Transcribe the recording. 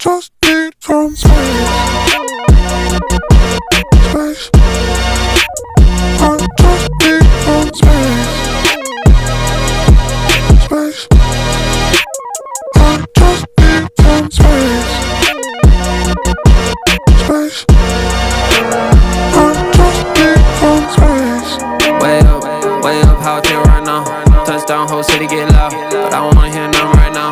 just eat from space. Space. I just eat from space. Space. I just eat from space. Space. I just eat from space. Way up, how I feel right now. Touchdown, whole city getting